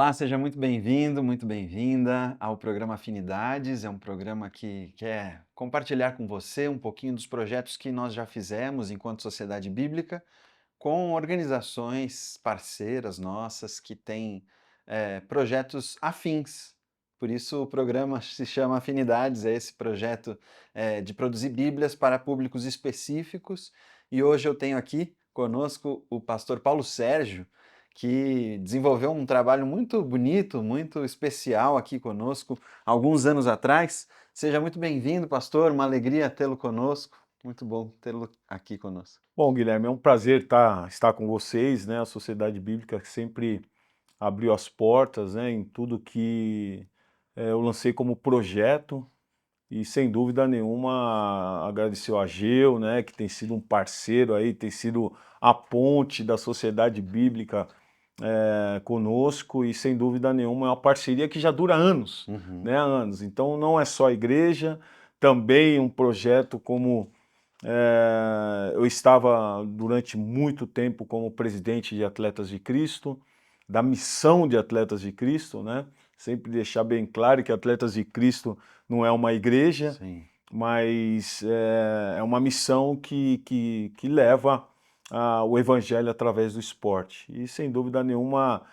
Olá, seja muito bem-vindo, muito bem-vinda ao programa Afinidades. É um programa que quer compartilhar com você um pouquinho dos projetos que nós já fizemos enquanto Sociedade Bíblica com organizações parceiras nossas que têm projetos afins. Por isso o programa se chama Afinidades, é esse projeto de produzir Bíblias para públicos específicos. E hoje eu tenho aqui conosco o pastor Paulo Sérgio, que desenvolveu um trabalho muito bonito, muito especial aqui conosco, alguns anos atrás. Seja muito bem-vindo, pastor, uma alegria tê-lo conosco. Muito bom tê-lo aqui conosco. Bom, Guilherme, é um prazer estar com vocês, né? A Sociedade Bíblica que sempre abriu as portas, né, em tudo que eu lancei como projeto e, sem dúvida nenhuma, agradecer ao Ageu, né, que tem sido um parceiro aí, tem sido a ponte da Sociedade Bíblica conosco e, sem dúvida nenhuma, é uma parceria que já dura anos, né, há anos. Então, não é só a igreja, também um projeto como eu estava durante muito tempo como presidente de Atletas de Cristo, da missão de Atletas de Cristo, né? Sempre deixar bem claro que Atletas de Cristo não é uma igreja, Sim. mas é uma missão que leva o evangelho através do esporte. E sem dúvida nenhuma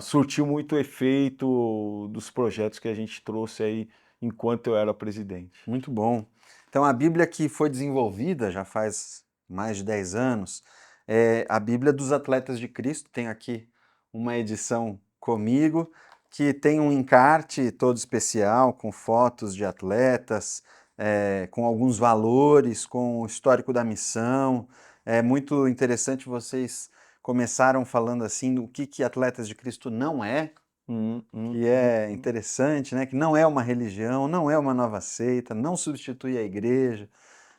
surtiu muito efeito dos projetos que a gente trouxe aí enquanto eu era presidente. Muito bom. Então, a Bíblia que foi desenvolvida já faz mais de 10 anos é a Bíblia dos Atletas de Cristo. Tem aqui uma edição comigo que tem um encarte todo especial com fotos de atletas, com alguns valores, com o histórico da missão. É muito interessante, vocês começaram falando assim o que Atletas de Cristo não é, que é interessante, né? Que não é uma religião, não é uma nova seita, não substitui a igreja,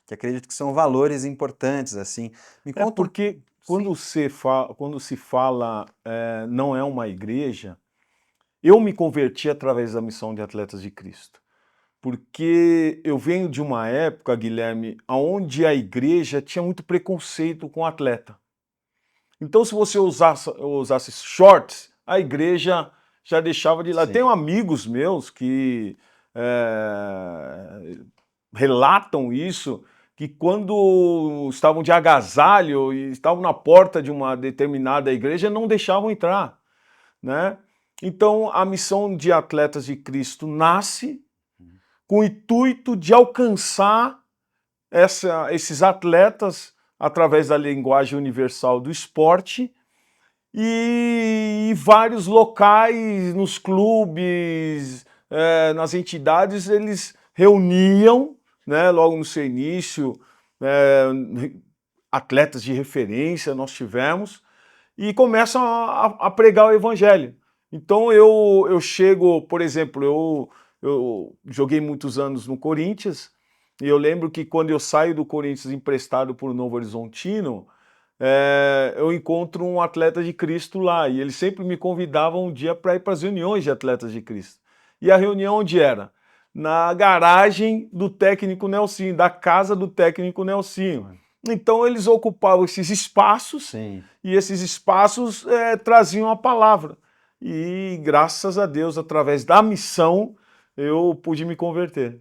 que acredito que são valores importantes, assim. Me É conta um... porque Sim, quando se fala não é uma igreja, eu me converti através da missão de Atletas de Cristo. Porque eu venho de uma época, Guilherme, onde a igreja tinha muito preconceito com o atleta. Então, se você usasse shorts, a igreja já deixava de lado. sim. Tenho amigos meus que é, relatam isso, que quando estavam de agasalho e estavam na porta de uma determinada igreja, não deixavam entrar, né? Então, a missão de Atletas de Cristo nasce com o intuito de alcançar esses atletas através da linguagem universal do esporte e vários locais, nos clubes, nas entidades, eles reuniam, né, logo no seu início, é, atletas de referência nós tivemos, e começam a pregar o evangelho. Então eu chego, por exemplo, eu joguei muitos anos no Corinthians, e eu lembro que quando eu saio do Corinthians emprestado por Novo Horizontino, eu encontro um atleta de Cristo lá, e eles sempre me convidavam um dia para ir para as reuniões de atletas de Cristo. E a reunião onde era? Na garagem do técnico Nelsinho, da casa do técnico Nelsinho. Então eles ocupavam esses espaços, Sim. e esses espaços traziam a palavra. E graças a Deus, através da missão, eu pude me converter.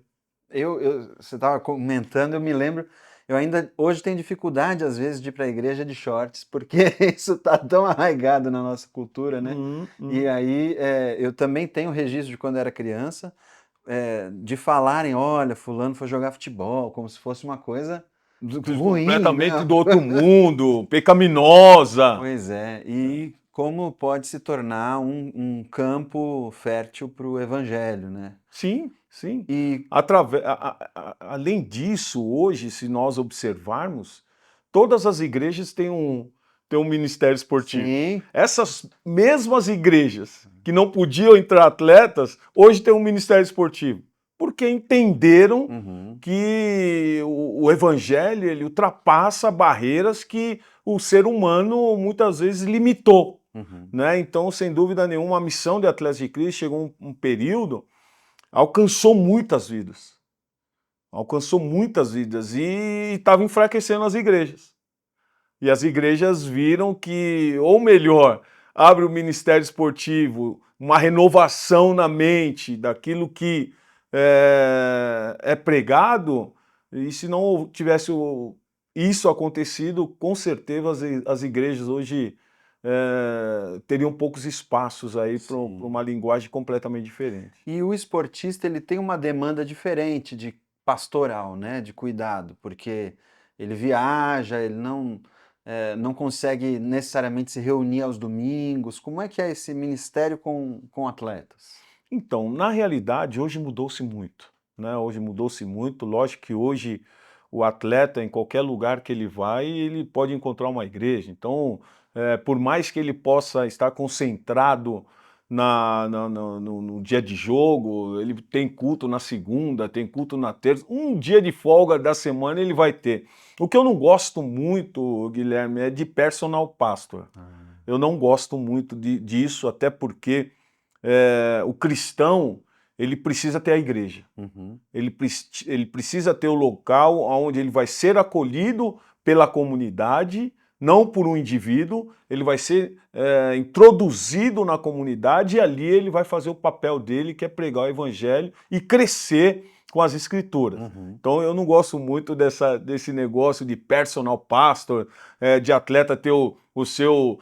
Você estava comentando, eu me lembro, eu ainda hoje tenho dificuldade, às vezes, de ir para a igreja de shorts, porque isso está tão arraigado na nossa cultura, né? E aí, eu também tenho registro de quando era criança, de falarem, olha, fulano foi jogar futebol, como se fosse uma coisa ruim, né? Completamente do outro mundo, pecaminosa. Pois é, e como pode se tornar um campo fértil para o evangelho, né? Sim, sim. E Além disso, hoje, se nós observarmos, todas as igrejas têm um ministério esportivo. sim, Essas mesmas igrejas que não podiam entrar atletas, hoje têm um ministério esportivo. Porque entenderam uhum, que o evangelho ele ultrapassa barreiras que o ser humano muitas vezes limitou. uhum, Né? Então, sem dúvida nenhuma, a missão de Atletas de Cristo chegou um período, alcançou muitas vidas. Alcançou muitas vidas e estava enfraquecendo as igrejas. E as igrejas viram que, ou melhor, abre o ministério esportivo, uma renovação na mente daquilo que é pregado, e se não tivesse isso acontecido, com certeza as igrejas hoje teriam poucos espaços aí para Sim. uma linguagem completamente diferente. E o esportista, ele tem uma demanda diferente de pastoral, né, de cuidado, porque ele viaja, ele não consegue necessariamente se reunir aos domingos. Como é que é esse ministério com atletas? Então, na realidade, hoje mudou-se muito, né? Hoje mudou-se muito. Lógico que hoje o atleta, em qualquer lugar que ele vai, ele pode encontrar uma igreja. Então, por mais que ele possa estar concentrado no dia de jogo, ele tem culto na segunda, tem culto na terça, um dia de folga da semana ele vai ter. O que eu não gosto muito, Guilherme, é de personal pastor. Ah, Eu não gosto muito disso, até porque o cristão, ele precisa ter a igreja. uhum, Ele precisa ter o local onde ele vai ser acolhido pela comunidade, não por um indivíduo, ele vai ser introduzido na comunidade e ali ele vai fazer o papel dele, que é pregar o evangelho e crescer com as escrituras. uhum. Então eu não gosto muito desse negócio de personal pastor, de atleta ter o seu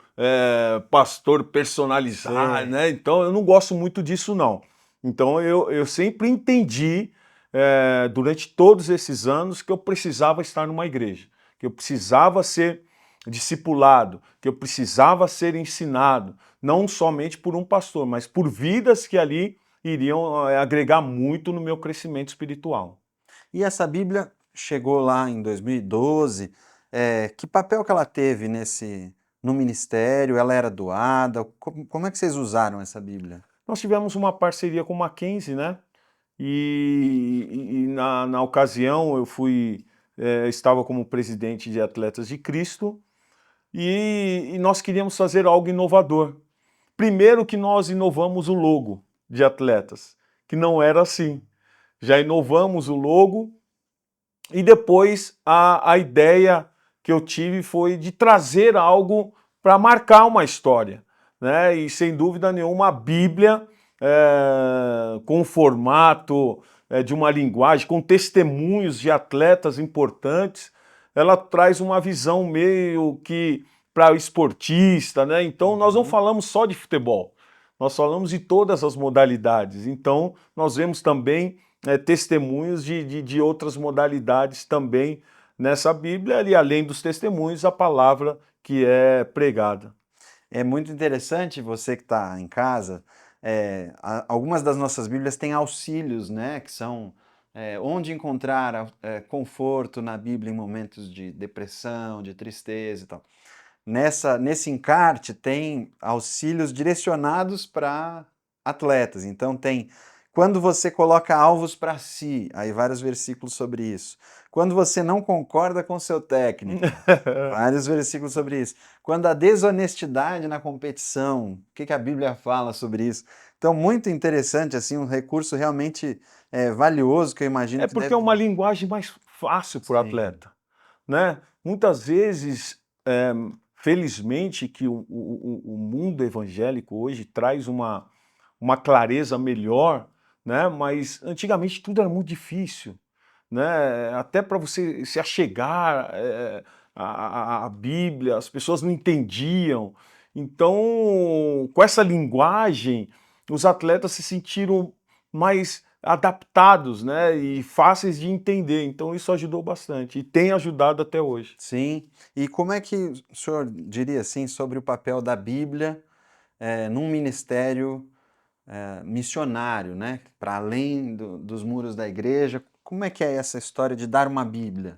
pastor personalizado, Sei. né? Então eu não gosto muito disso não. Então eu sempre entendi, durante todos esses anos, que eu precisava estar numa igreja, que eu precisava ser discipulado, que eu precisava ser ensinado, não somente por um pastor, mas por vidas que ali iriam agregar muito no meu crescimento espiritual. E essa Bíblia chegou lá em 2012. Que papel que ela teve no ministério? Ela era doada? Como é que vocês usaram essa Bíblia? Nós tivemos uma parceria com o Mackenzie, né? E na ocasião eu estava como presidente de Atletas de Cristo e nós queríamos fazer algo inovador. Primeiro que nós inovamos o logo de atletas, que não era assim. Já inovamos o logo e depois a ideia que eu tive foi de trazer algo para marcar uma história, né? E sem dúvida nenhuma a Bíblia, com o formato de uma linguagem, com testemunhos de atletas importantes, ela traz uma visão meio que para o esportista, né? Então nós não Uhum. falamos só de futebol, nós falamos de todas as modalidades. Então nós vemos também testemunhos de outras modalidades também nessa Bíblia, e além dos testemunhos, a palavra que é pregada. É muito interessante você que está em casa. Algumas das nossas Bíblias têm auxílios, né? Que são onde encontrar conforto na Bíblia em momentos de depressão, de tristeza e tal. Nesse encarte tem auxílios direcionados para atletas. Então tem quando você coloca alvos para si, aí vários versículos sobre isso. Quando você não concorda com seu técnico, vários versículos sobre isso. Quando há desonestidade na competição, o que a Bíblia fala sobre isso? Então, muito interessante, assim, um recurso realmente valioso que eu imagino É que porque é deve. uma linguagem mais fácil para o Sim. atleta, né? Muitas vezes, felizmente, que o mundo evangélico hoje traz uma clareza melhor, né? Mas antigamente tudo era muito difícil, né? Até para você se achegar à Bíblia, as pessoas não entendiam. Então, com essa linguagem, os atletas se sentiram mais adaptados, né, e fáceis de entender. Então isso ajudou bastante e tem ajudado até hoje. Sim. E como é que o senhor diria assim sobre o papel da Bíblia num ministério missionário, né? Para além dos muros da igreja? Como é que é essa história de dar uma Bíblia?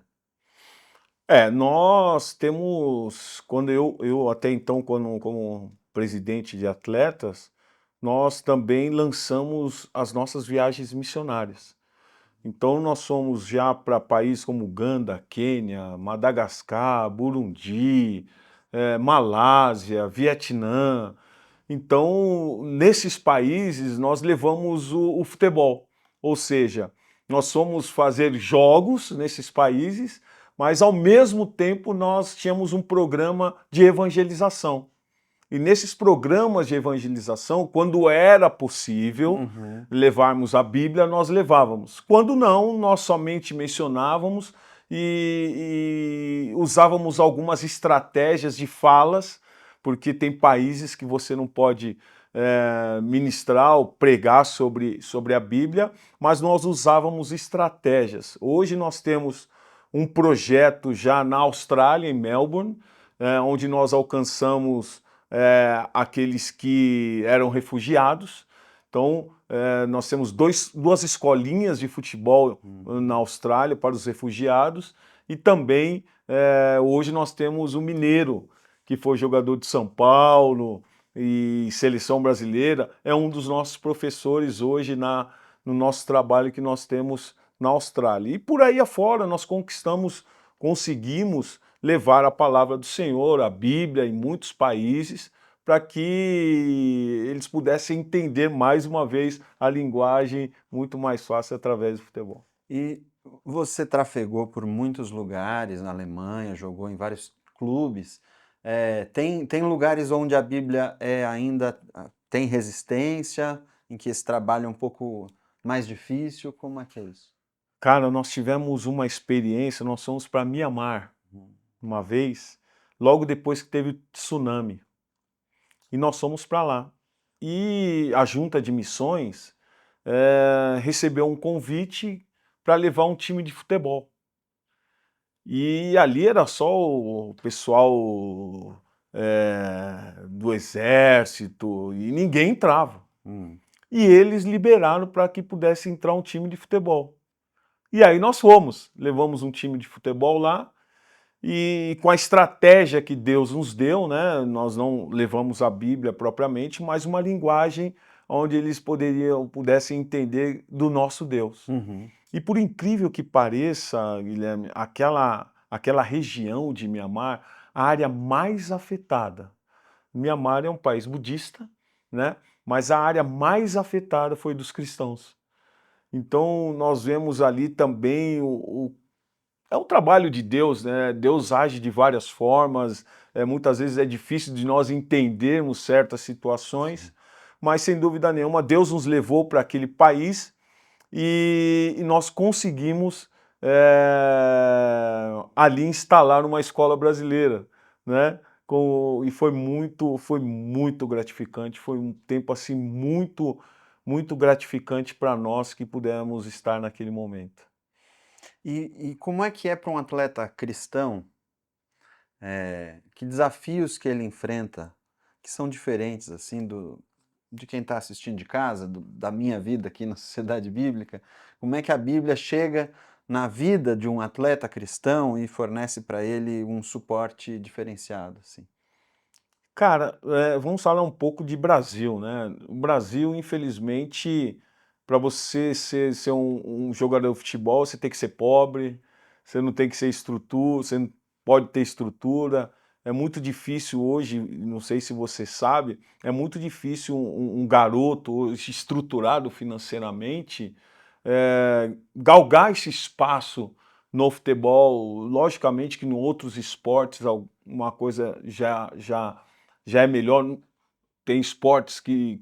Nós temos, quando eu até então, como presidente de atletas, nós também lançamos as nossas viagens missionárias. Então nós fomos já para países como Uganda, Quênia, Madagascar, Burundi, Malásia, Vietnã. Então, nesses países, nós levamos o futebol. Ou seja, nós fomos fazer jogos nesses países, mas ao mesmo tempo nós tínhamos um programa de evangelização. E nesses programas de evangelização, quando era possível levarmos a Bíblia, nós levávamos. Quando não, nós somente mencionávamos e usávamos algumas estratégias de falas, porque tem países que você não pode ministrar ou pregar sobre a Bíblia, mas nós usávamos estratégias. Hoje nós temos um projeto já na Austrália, em Melbourne, onde nós alcançamos aqueles que eram refugiados. Então, nós temos duas escolinhas de futebol na Austrália para os refugiados e também hoje nós temos o Mineiro, que foi jogador de São Paulo e seleção brasileira, é um dos nossos professores hoje no nosso trabalho que nós temos na Austrália. E por aí afora nós conseguimos levar a palavra do Senhor, a Bíblia, em muitos países, para que eles pudessem entender mais uma vez a linguagem muito mais fácil através do futebol. E você trafegou por muitos lugares na Alemanha, jogou em vários clubes. Tem lugares onde a Bíblia ainda tem resistência, em que esse trabalho é um pouco mais difícil? Como é que é isso? Cara, nós tivemos uma experiência, nós fomos para Mianmar uma vez, logo depois que teve o tsunami. E nós fomos para lá. E a junta de missões recebeu um convite para levar um time de futebol. E ali era só o pessoal do exército e ninguém entrava. E eles liberaram para que pudesse entrar um time de futebol. E aí nós fomos, levamos um time de futebol lá e com a estratégia que Deus nos deu, né, nós não levamos a Bíblia propriamente, mas uma linguagem onde eles pudessem entender do nosso Deus. E por incrível que pareça, Guilherme, aquela região de Mianmar, a área mais afetada. Mianmar é um país budista, né? Mas a área mais afetada foi dos cristãos. Então nós vemos ali também é um trabalho de Deus, né? Deus age de várias formas, muitas vezes é difícil de nós entendermos certas situações, mas sem dúvida nenhuma Deus nos levou para aquele país e nós conseguimos ali instalar uma escola brasileira, né? E foi muito gratificante, foi um tempo assim muito gratificante para nós que pudemos estar naquele momento. E como é que é para um atleta cristão? Que desafios que ele enfrenta, que são diferentes assim de quem está assistindo de casa, da minha vida aqui na Sociedade Bíblica? Como é que a Bíblia chega na vida de um atleta cristão e fornece para ele um suporte diferenciado, assim? Cara, vamos falar um pouco de Brasil, né? O Brasil, infelizmente, para você ser um jogador de futebol, você tem que ser pobre, você não tem que ser estrutura, você não pode ter estrutura. É muito difícil hoje, não sei se você sabe, é muito difícil um garoto hoje estruturado financeiramente galgar esse espaço no futebol. Logicamente que em outros esportes alguma coisa já é melhor. Tem esportes que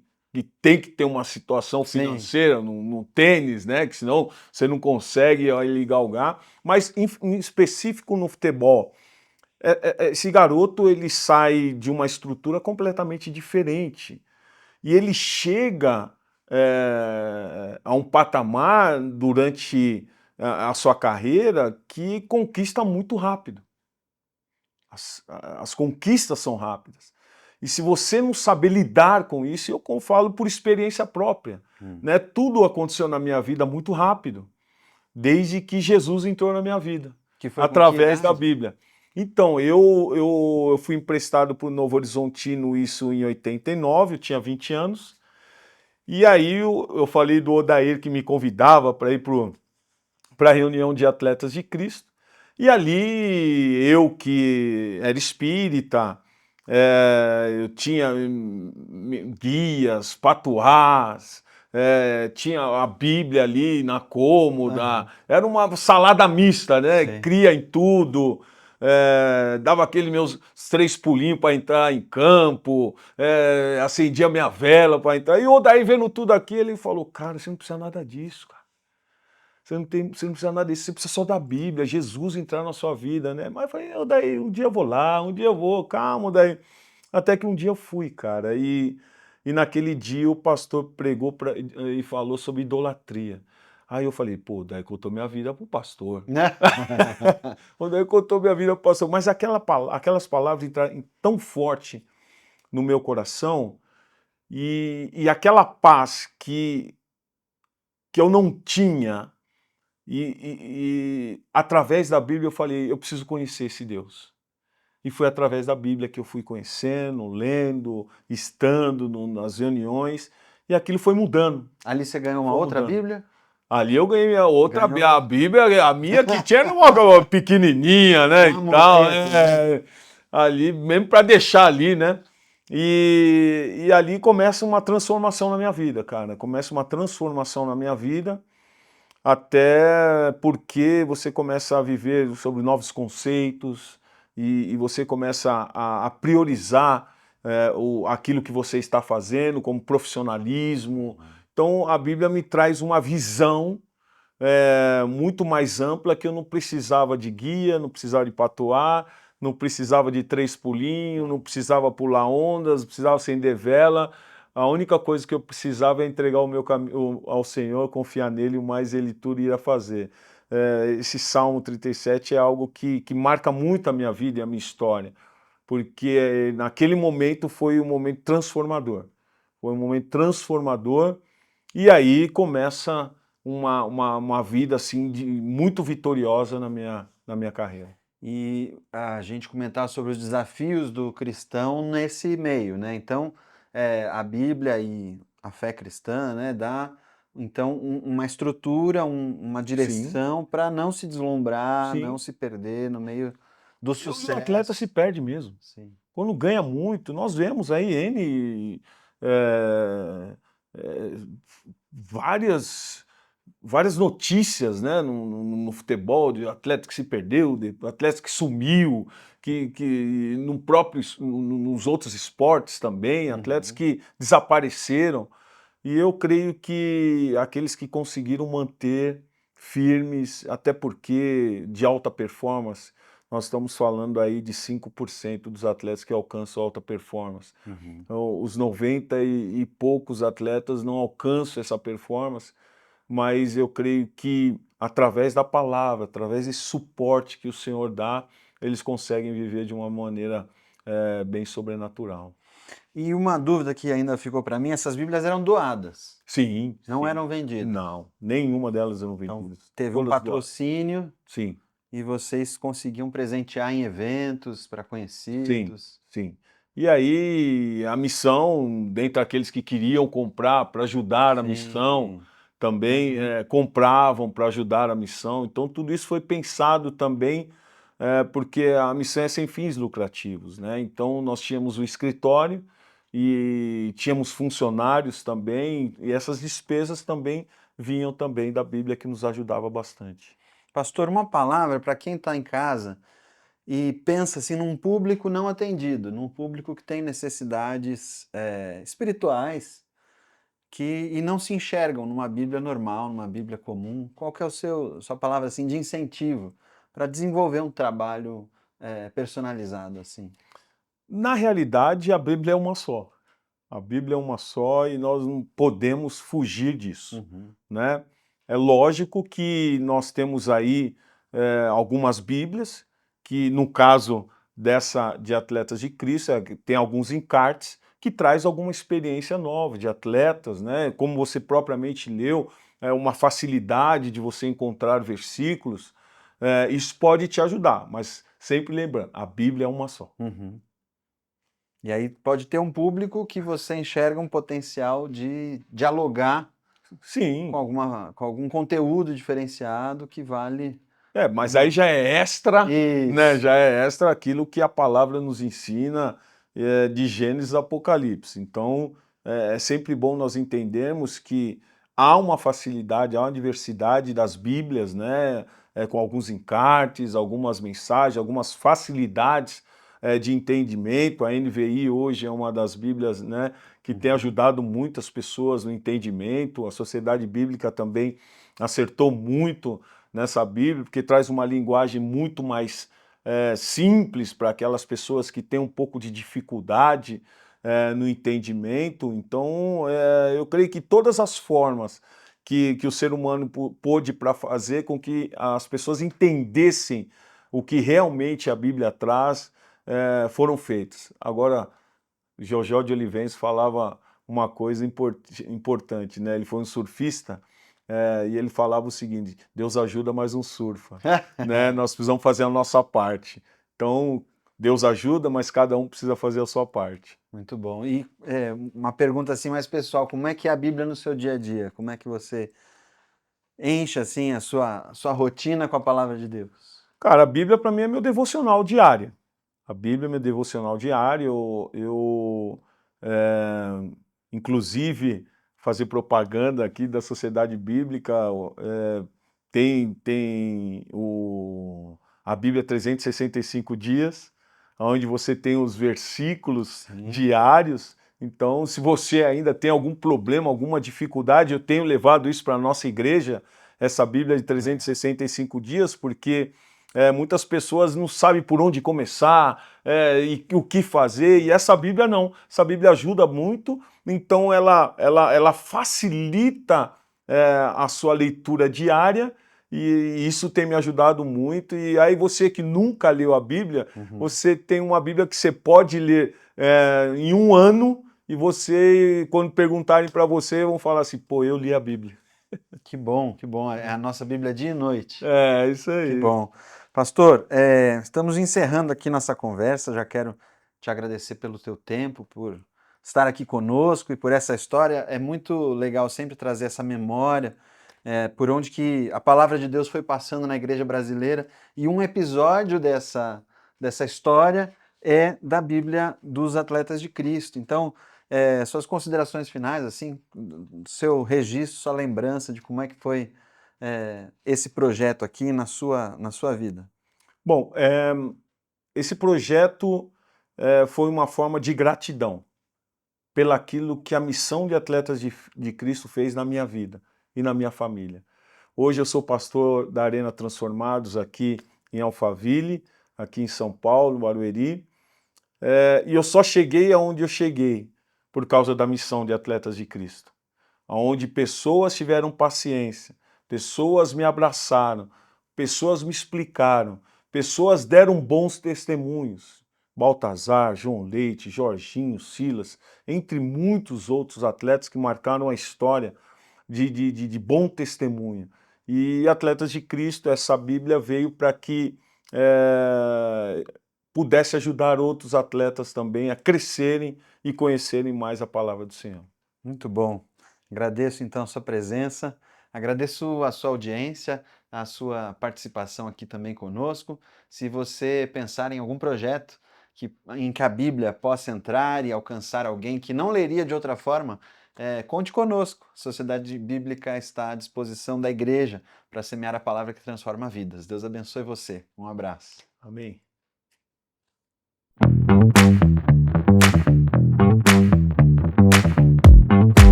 tem que ter uma situação financeira no tênis, né? Que senão você não consegue ele galgar. Mas em específico no futebol, esse garoto ele sai de uma estrutura completamente diferente e ele chega a um patamar durante a sua carreira que conquista muito rápido. As conquistas são rápidas. E se você não saber lidar com isso, eu falo por experiência própria, né? Tudo aconteceu na minha vida muito rápido, desde que Jesus entrou na minha vida, através da Bíblia. Então, eu fui emprestado para o Novo Horizontino, isso em 89, eu tinha 20 anos, e aí eu falei do Odair que me convidava para ir para a reunião de atletas de Cristo, e ali eu que era espírita, eu tinha guias, patuás, tinha a Bíblia ali na cômoda, era uma salada mista, né? Cria em tudo, dava aqueles meus 3 pulinhos para entrar em campo, acendia minha vela para entrar. E o Odair vendo tudo aquilo, ele falou, cara, você não precisa nada disso, cara. Você não precisa nada disso, você precisa só da Bíblia, Jesus entrar na sua vida, né? Mas eu falei, Odair, um dia eu vou lá, um dia eu vou, calma, Odair. Até que um dia eu fui, cara, e naquele dia o pastor pregou e falou sobre idolatria. Aí eu falei, pô, daí contou minha vida pro pastor. Né? Daí contou minha vida pro pastor. Mas aquelas palavras entraram tão forte no meu coração e aquela paz que eu não tinha e através da Bíblia eu falei, eu preciso conhecer esse Deus. E foi através da Bíblia que eu fui conhecendo, lendo, estando nas reuniões, e aquilo foi mudando. Ali você ganhou uma Foi outra mudando. Bíblia? Ali eu ganhei a outra, Ganhou. a Bíblia, a minha que tinha era uma pequenininha, né, e tal. Ali, mesmo para deixar ali, né? E ali começa uma transformação na minha vida, cara. Começa uma transformação na minha vida, até porque você começa a viver sobre novos conceitos e você começa a priorizar aquilo que você está fazendo como profissionalismo. Então a Bíblia me traz uma visão muito mais ampla, que eu não precisava de guia, não precisava de patoar, não precisava de 3 pulinhos, não precisava pular ondas, não precisava acender vela. A única coisa que eu precisava é entregar o meu caminho ao Senhor, confiar nele, o mais ele tudo irá fazer. Esse Salmo 37 é algo que marca muito a minha vida e a minha história, porque naquele momento foi um momento transformador. Foi um momento transformador e aí começa uma vida assim muito vitoriosa na minha carreira. E a gente comentar sobre os desafios do cristão nesse meio, né? Então, a Bíblia e a fé cristã, né, dá então uma estrutura, uma Sim, direção para não se deslumbrar, não sim. se perder no meio do E o atleta sucesso. se perde mesmo. Sim. Quando ganha muito, nós vemos aí N eh, várias notícias, né, no futebol, de atleta que se perdeu, de atleta que sumiu, que no próprio, nos outros esportes também, atletas Uhum. que desapareceram. E eu creio que aqueles que conseguiram manter firmes, até porque de alta performance, nós estamos falando aí de 5% dos atletas que alcançam alta performance. Uhum. Então, os 90 e poucos atletas não alcançam essa performance, mas eu creio que através da palavra, através desse suporte que o Senhor dá, eles conseguem viver de uma maneira bem sobrenatural. E uma dúvida que ainda ficou para mim, essas Bíblias eram doadas, Sim, não sim. eram vendidas. Não, nenhuma delas eram Então, vendidas. teve um Todas doadas. patrocínio Sim, e vocês conseguiam presentear em eventos para sim, conhecidos. sim. E aí a missão, dentre aqueles que queriam comprar para ajudar a missão, Sim. também Uhum. compravam para ajudar a missão. Então tudo isso foi pensado também porque a missão é sem fins lucrativos, né? Então nós tínhamos o escritório e tínhamos funcionários também, e essas despesas também vinham também da Bíblia, que nos ajudava bastante. Pastor, uma palavra para quem está em casa e pensa assim num público não atendido, num público que tem necessidades espirituais e não se enxergam numa Bíblia normal, numa Bíblia comum. Qual que é sua palavra assim de incentivo para desenvolver um trabalho personalizado assim? Na realidade, a Bíblia é uma só. A Bíblia é uma só e nós não podemos fugir disso, Uhum. né? É lógico que nós temos aí algumas Bíblias, que no caso dessa de Atletas de Cristo, tem alguns encartes que traz alguma experiência nova de atletas, né? Como você propriamente leu, uma facilidade de você encontrar versículos, isso pode te ajudar, mas sempre lembrando, a Bíblia é uma só. Uhum. E aí pode ter um público que você enxerga um potencial de dialogar Sim, com algum conteúdo diferenciado que vale mas aí uma... já é extra, né? Isso. Já é extra aquilo que a palavra nos ensina de Gênesis a Apocalipse. Então, é sempre bom nós entendermos que há uma facilidade, há uma diversidade das Bíblias, né? Com alguns encartes, algumas mensagens, algumas facilidades de entendimento. A NVI hoje é uma das Bíblias, né, que tem ajudado muitas pessoas no entendimento. A Sociedade Bíblica também acertou muito nessa Bíblia, porque traz uma linguagem muito mais simples para aquelas pessoas que têm um pouco de dificuldade no entendimento. Então, eu creio que todas as formas que o ser humano pôde para fazer com que as pessoas entendessem o que realmente a Bíblia traz, foram feitas. Agora, Jojó de Olivença falava uma coisa importante, né? Ele foi um surfista e ele falava o seguinte: Deus ajuda, mas não surfa. Né? Nós precisamos fazer a nossa parte. Então, Deus ajuda, mas cada um precisa fazer a sua parte. Muito bom. E uma pergunta assim mais pessoal, como é que é a Bíblia no seu dia a dia? Como é que você enche assim a sua rotina com a palavra de Deus? Cara, a Bíblia para mim é meu devocional diário. A Bíblia é meu devocional diário. Inclusive, fazer propaganda aqui da Sociedade Bíblica, a Bíblia 365 dias, onde você tem os versículos diários. Então, se você ainda tem algum problema, alguma dificuldade, eu tenho levado isso para a nossa igreja, essa Bíblia de 365 dias, porque muitas pessoas não sabem por onde começar e o que fazer, e essa Bíblia não. Essa Bíblia ajuda muito, então ela facilita a sua leitura diária, e isso tem me ajudado muito. E aí você que nunca leu a Bíblia, você tem uma Bíblia que você pode ler em um ano, e você, quando perguntarem para você, vão falar assim: pô, eu li a Bíblia. Que bom, que bom. É a nossa Bíblia dia e noite. É, isso aí. Que bom. Pastor, estamos encerrando aqui nossa conversa. Já quero te agradecer pelo teu tempo, por estar aqui conosco e por essa história. É muito legal sempre trazer essa memória, por onde que a palavra de Deus foi passando na igreja brasileira. E um episódio dessa história é da Bíblia dos Atletas de Cristo. Então, suas considerações finais, assim, seu registro, sua lembrança de como é que foi esse projeto aqui na sua vida. Bom, esse projeto foi uma forma de gratidão pelaquilo que a missão de Atletas de Cristo fez na minha vida e na minha família. Hoje eu sou pastor da Arena Transformados aqui em Alphaville, aqui em São Paulo, Barueri, e eu só cheguei aonde eu cheguei por causa da missão de Atletas de Cristo, onde pessoas tiveram paciência, pessoas me abraçaram, pessoas me explicaram, pessoas deram bons testemunhos. Baltazar, João Leite, Jorginho, Silas, entre muitos outros atletas que marcaram a história de bom testemunho. E Atletas de Cristo, essa Bíblia veio para que pudesse ajudar outros atletas também a crescerem e conhecerem mais a palavra do Senhor. Muito bom. Agradeço então a sua presença, agradeço a sua audiência, a sua participação aqui também conosco. Se você pensar em algum projeto em que a Bíblia possa entrar e alcançar alguém que não leria de outra forma, conte conosco. A Sociedade Bíblica está à disposição da igreja para semear a palavra que transforma vidas. Deus abençoe você. Um abraço. Amém.